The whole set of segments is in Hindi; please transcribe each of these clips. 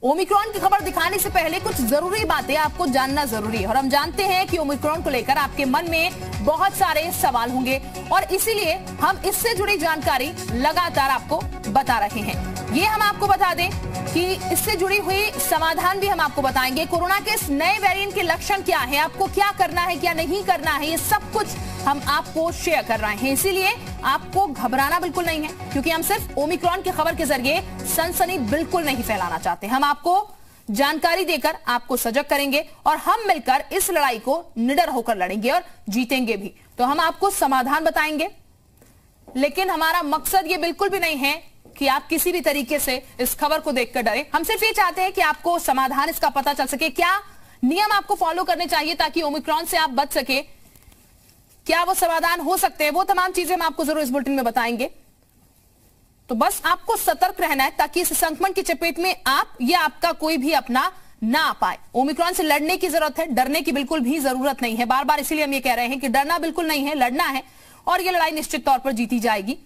ओमिक्रॉन की खबर दिखाने से पहले कुछ जरूरी बातें आपको जानना जरूरी है और हम जानते हैं कि ओमिक्रॉन को लेकर आपके मन में बहुत सारे सवाल होंगे और इसीलिए हम इससे जुड़ी जानकारी लगातार आपको बता रहे हैं। ये हम आपको बता दें कि इससे जुड़ी हुई समाधान भी हम आपको बताएंगे। कोरोना के इस नए वेरिएंट के लक्षण क्या है, आपको क्या करना है, क्या नहीं करना है, ये सब कुछ हम आपको शेयर कर रहे हैं। इसीलिए आपको घबराना बिल्कुल नहीं है, क्योंकि हम सिर्फ ओमिक्रॉन की खबर के जरिए सनसनी बिल्कुल नहीं फैलाना चाहते। हम आपको जानकारी देकर आपको सजग करेंगे और हम मिलकर इस लड़ाई को निडर होकर लड़ेंगे और जीतेंगे भी। तो हम आपको समाधान बताएंगे, लेकिन हमारा मकसद ये बिल्कुल भी नहीं है कि आप किसी भी तरीके से इस खबर को देखकर डरे। हम सिर्फ ये चाहते हैं कि आपको समाधान इसका पता चल सके, क्या नियम आपको फॉलो करने चाहिए ताकि ओमिक्रॉन से आप बच सके, क्या वो समाधान हो सकते हैं, वो तमाम चीजें हम आपको जरूर इस बुलेटिन में बताएंगे। तो बस आपको सतर्क रहना है ताकि इस संक्रमण की चपेट में आप या आपका कोई भी अपना ना आ पाए। ओमिक्रॉन से लड़ने की जरूरत है, डरने की बिल्कुल भी जरूरत नहीं है। बार बार इसीलिए हम ये कह रहे हैं कि डरना बिल्कुल नहीं है, लड़ना है और ये लड़ाई निश्चित तौर पर जीती जाएगी।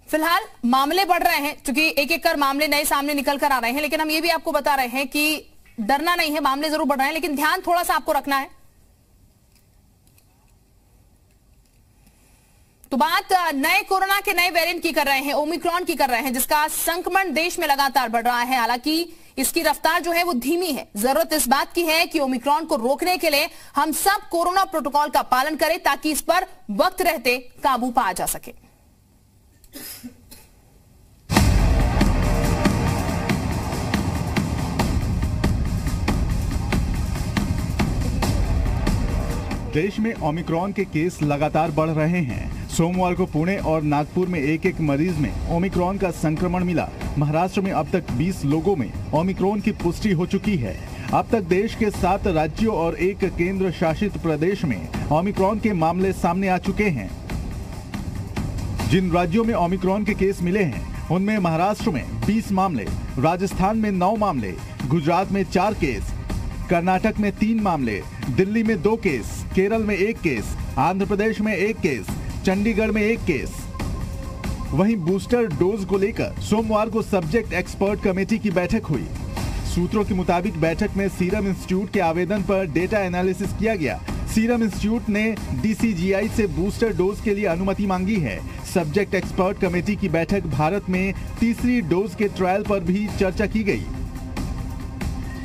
फिलहाल मामले बढ़ रहे हैं, क्योंकि एक एक कर मामले नए सामने निकल कर आ रहे हैं, लेकिन हम ये भी आपको बता रहे हैं कि डरना नहीं है, मामले जरूर बढ़ रहे हैं, लेकिन ध्यान थोड़ा सा आपको रखना है। तो बात नए कोरोना के नए वेरिएंट की कर रहे हैं, ओमिक्रॉन की कर रहे हैं, जिसका संक्रमण देश में लगातार बढ़ रहा है। हालांकि इसकी रफ्तार जो है वो धीमी है। जरूरत इस बात की है कि ओमिक्रॉन को रोकने के लिए हम सब कोरोना प्रोटोकॉल का पालन करें ताकि इस पर वक्त रहते काबू पाया जा सके। देश में ओमिक्रॉन के केस लगातार बढ़ रहे हैं। सोमवार को पुणे और नागपुर में एक एक मरीज में ओमिक्रॉन का संक्रमण मिला। महाराष्ट्र में अब तक 20 लोगों में ओमिक्रॉन की पुष्टि हो चुकी है। अब तक देश के 7 राज्यों और एक केंद्र शासित प्रदेश में ओमिक्रॉन के मामले सामने आ चुके हैं। जिन राज्यों में ओमिक्रॉन के केस मिले हैं उनमें महाराष्ट्र में 20 मामले, राजस्थान में 9 मामले, गुजरात में 4 केस, कर्नाटक में 3 मामले, दिल्ली में 2 केस, केरल में 1 केस, आंध्र प्रदेश में 1 केस, चंडीगढ़ में 1 केस। वहीं बूस्टर डोज को लेकर सोमवार को सब्जेक्ट एक्सपर्ट कमेटी की बैठक हुई। सूत्रों के मुताबिक बैठक में सीरम इंस्टीट्यूट के आवेदन पर डेटा एनालिसिस किया गया। सीरम इंस्टीट्यूट ने DCGI से बूस्टर डोज के लिए अनुमति मांगी है। सब्जेक्ट एक्सपर्ट कमेटी की बैठक भारत में तीसरी डोज के ट्रायल पर भी चर्चा की गई।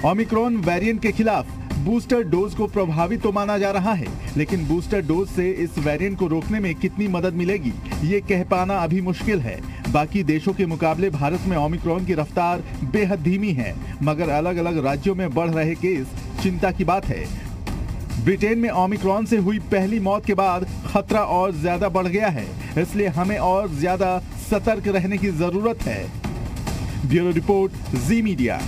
ओमिक्रॉन वेरिएंट के खिलाफ बूस्टर डोज को प्रभावी तो माना जा रहा है, लेकिन बूस्टर डोज से इस वेरिएंट को रोकने में कितनी मदद मिलेगी ये कह पाना अभी मुश्किल है। बाकी देशों के मुकाबले भारत में ओमिक्रॉन की रफ्तार बेहद धीमी है, मगर अलग अलग राज्यों में बढ़ रहे केस चिंता की बात है। ब्रिटेन में ओमिक्रॉन से हुई पहली मौत के बाद खतरा और ज्यादा बढ़ गया है, इसलिए हमें और ज्यादा सतर्क रहने की जरूरत है। ब्यूरो रिपोर्ट, जी मीडिया।